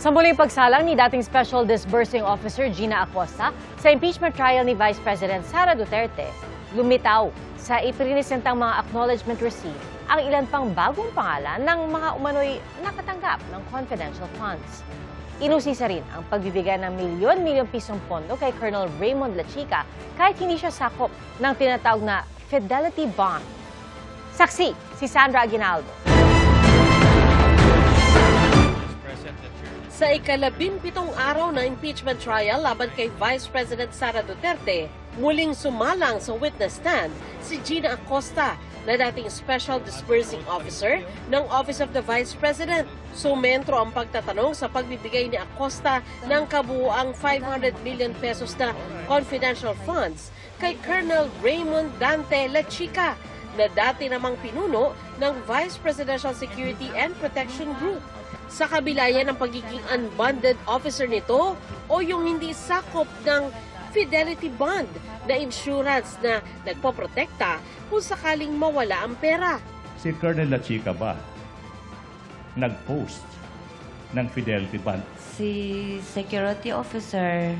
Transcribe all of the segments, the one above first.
Sa muling pagsalang ni dating Special Disbursing Officer Gina Acosta sa impeachment trial ni Vice President Sara Duterte, lumitaw sa iprinisentang mga acknowledgement receipt ang ilan pang bagong pangalan ng mga umano'y nakatanggap ng confidential funds. Inusisa rin ang pagbibigay ng milyon-milyong pisong pondo kay Colonel Raymond Lachica kahit hindi siya sakop ng tinatawag na Fidelity Bond. Saksi, si Sandra Aguinaldo. Sa ika-17 araw na impeachment trial laban kay Vice President Sara Duterte, muling sumalang sa witness stand si Gina Acosta na dating Special Disbursing Officer ng Office of the Vice President. Sumentro ang pagtatanong sa pagbibigay ni Acosta ng kabuuang 500 million pesos na confidential funds kay Colonel Raymond Dante Lachica na dati namang pinuno ng Vice Presidential Security and Protection Group. Sa kabila yan ang pagiging unbonded officer nito o yung hindi sakop ng Fidelity Bond na insurance na nagpoprotekta kung sakaling mawala ang pera. Si Colonel Lachica ba nag-post ng Fidelity Bond? Si security officer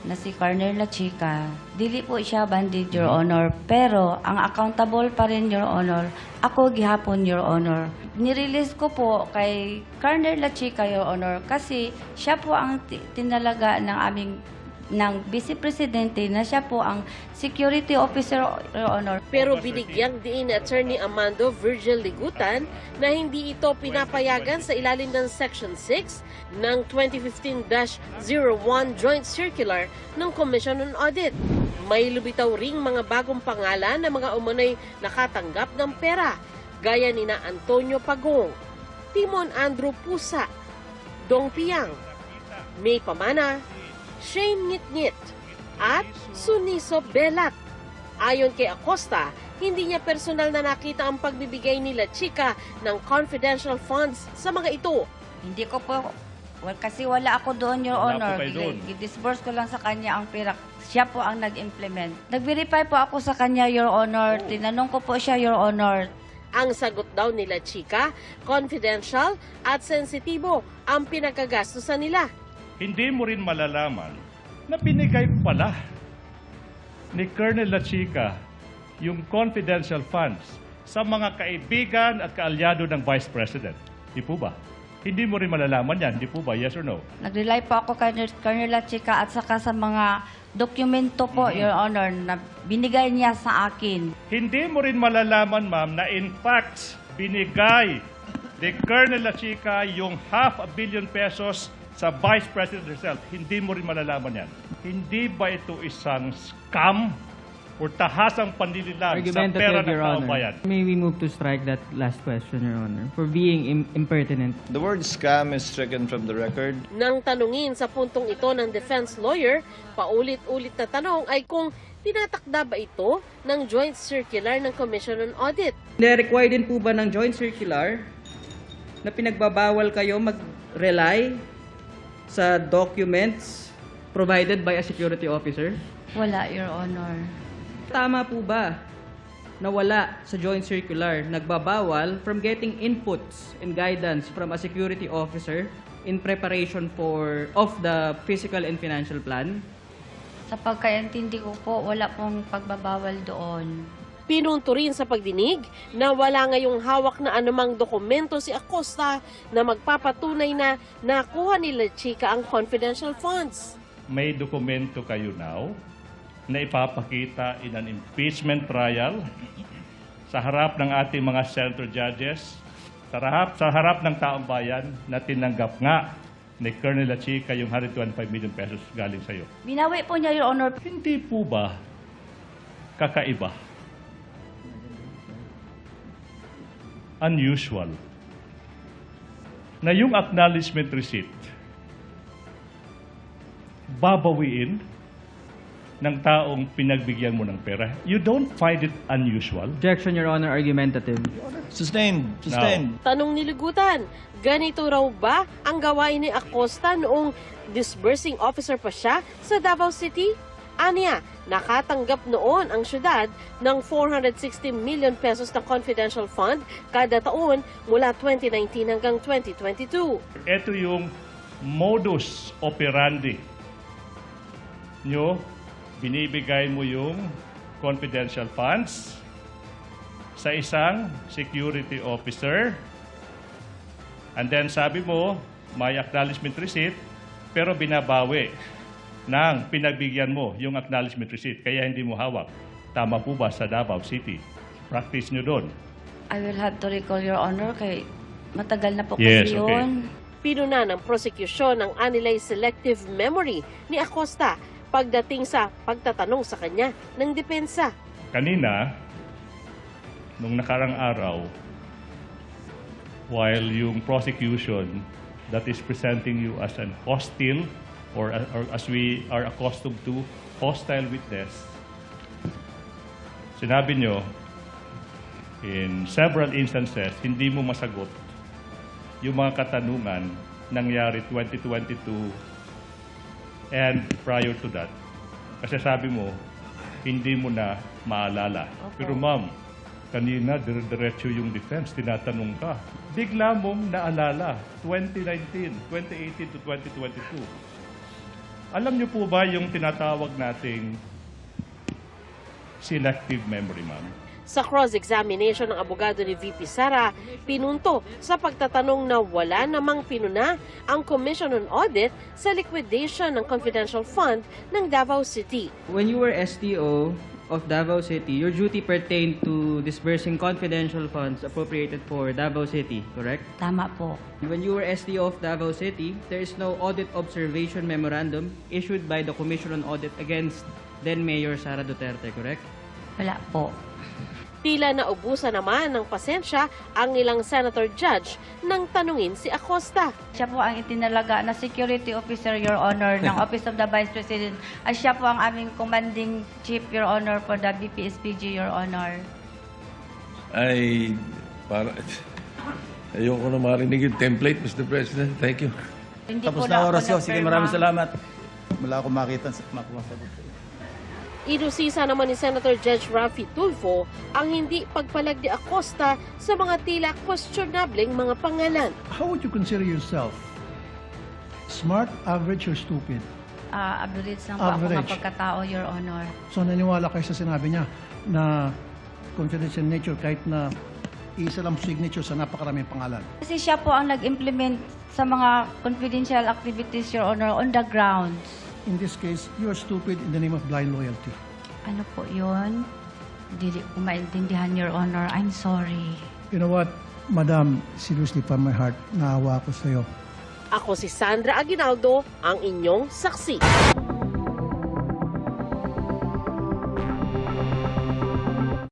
na si Colonel Lachica, dili po siya banded, Your Honor. Pero ang accountable pa rin, Your Honor, ako gihapon, Your Honor. Nirelease ko po kay Colonel Lachica, Your Honor, kasi siya po ang tinalaga ng aming Vice Presidente na siya po ang security officer, Your Honor. Pero binigyang diin ni Attorney Amando Virgil Ligutan na hindi ito pinapayagan sa ilalim ng Section 6 ng 2015-01 Joint Circular ng Commission on Audit. May lubitaw ring mga bagong pangalan na mga umano'y nakatanggap ng pera, gaya ni na Antonio Pagong, Timon Andrew Pusa, Dong Piang, May Pamana, Shane Ngit-Ngit, at Suniso Belat. Ayon kay Acosta, hindi niya personal na nakita ang pagbibigay ni Lachica ng confidential funds sa mga ito. Hindi ko po, kasi wala ako doon, Your Wala Honor. po kayo doon. I-disburse ko lang sa kanya ang pera. Siya po ang nag-implement. Nag-verify po ako sa kanya, Your Honor. Tinanong ko po siya, Your Honor. Ang sagot daw ni Lachica, confidential at sensitibo ang pinagkagastusan nila. Hindi mo rin malalaman na binigay pala ni Colonel Lachica yung confidential funds sa mga kaibigan at kaalyado ng Vice President. Di po ba? Hindi mo rin malalaman yan. Di po ba? Yes or no? Nag-rely po ako kay Colonel Lachica at saka sa mga dokumento po, Your Honor, na binigay niya sa akin. Hindi mo rin malalaman, ma'am, na in fact, binigay ni Colonel Lachica yung 500 million pesos sa Vice President herself. Hindi mo rin malalaman yan. Hindi ba ito isang scam o tahasang panlililang sa pera ng Your taong Honor. bayan? May we move to strike that last question, Your Honor, for being impertinent. The word scam is stricken from the record. Nang tanungin sa puntong ito ng defense lawyer, paulit-ulit na tanong ay kung tinatakda ba ito ng joint circular ng Commission on Audit. Required din po ba ng joint circular na pinagbabawal kayo mag-rely sa documents provided by a security officer? Wala, Your Honor. Tama po ba na wala sa joint circular nagbabawal from getting inputs and guidance from a security officer in preparation of the physical and financial plan? Sa pagkaintindi ko po, wala pong pagbabawal doon. Pinunto rin sa pagdinig na wala ngayong hawak na anumang dokumento si Acosta na magpapatunay na nakuha ni Lachica ang confidential funds. May dokumento kayo now na ipapakita in an impeachment trial sa harap ng ating mga senator judges, sa harap ng taong bayan na tinanggap nga ni Colonel Lachica yung 125 million pesos galing sa iyo. Binawi po niya, Your Honor. Hindi po ba kakaiba? Unusual na yung acknowledgement receipt babawiin ng taong pinagbigyan mo ng pera. You don't find it unusual? Objection, Your Honor, argumentative. Sustained. Sustained. Tanong ni Ligutan, ganito raw ba ang gawain ni Acosta noong disbursing officer pa siya sa Davao City? Aniya, nakatanggap noon ang syudad ng 460 million pesos na confidential fund kada taon mula 2019 hanggang 2022. Ito yung modus operandi nyo, binibigay mo yung confidential funds sa isang security officer. And then sabi mo, may acknowledgement receipt, pero binabawi ng pinagbigyan mo yung acknowledgement receipt, kaya hindi mo hawak. Tama po ba sa Davao City? Practice nyo doon. I will have to recall, Your Honor, kay matagal na po Yes, kasi okay. yun. Pinuna ng prosekusyon ng anilay selective memory ni Acosta pagdating sa pagtatanong sa kanya ng depensa. Kanina, nung nakarang araw, while yung prosecution that is presenting you as an hostile or as we are accustomed to, hostile witness, sinabi nyo, in several instances, hindi mo masagot yung mga katanungan nangyari 2022 and prior to that. Kasi sabi mo, hindi mo na maalala. Pero ma'am, kanina diretso yung defense, tinatanong ka. Bigla mong naalala, 2019, 2018 to 2022. Alam niyo po ba yung tinatawag nating selective memory, ma'am? Sa cross-examination ng abogado ni VP Sara, pinunto sa pagtatanong na wala namang pinuna ang Commission on Audit sa liquidation ng confidential fund ng Davao City. When you were STO of Davao City, your duty pertained to disbursing confidential funds appropriated for Davao City, correct? Tama po. When you were STO of Davao City, there is no audit observation memorandum issued by the Commission on Audit against then Mayor Sara Duterte, correct? Wala po. Tila naubusan naman ng pasensya ang ilang senator judge nang tanungin si Acosta. Siya po ang itinalaga na security officer, Your Honor, ng Office of the Vice President. At siya po ang aming commanding chief, Your Honor, for the BPSPG, Your Honor. Ay, ayoko na marinig yung template, Mr. President. Thank you. Hindi Tapos po na ako oras ko. Sige, maraming nagpirma. salamat. Wala akong makita sa masagot. Inusisa naman ni Senator Judge Raffy Tulfo ang hindi pagpalag ni Acosta sa mga tila questionableng mga pangalan. How would you consider yourself? Smart, average, or stupid? Average lang po ako Average. mapagkatao, Your Honor. So naniwala kayo sa sinabi niya na confidential nature kahit na isa lang signature sa napakaraming pangalan. Kasi siya po ang nag-implement sa mga confidential activities, Your Honor, on the grounds. In this case, you are stupid in the name of blind loyalty. Ano po yun? Hindi ko maintindihan, Your Honor. I'm sorry. You know what, Madam, seriously from my heart, naawa ako sa iyo. Ako si Sandra Aguinaldo, ang inyong saksi.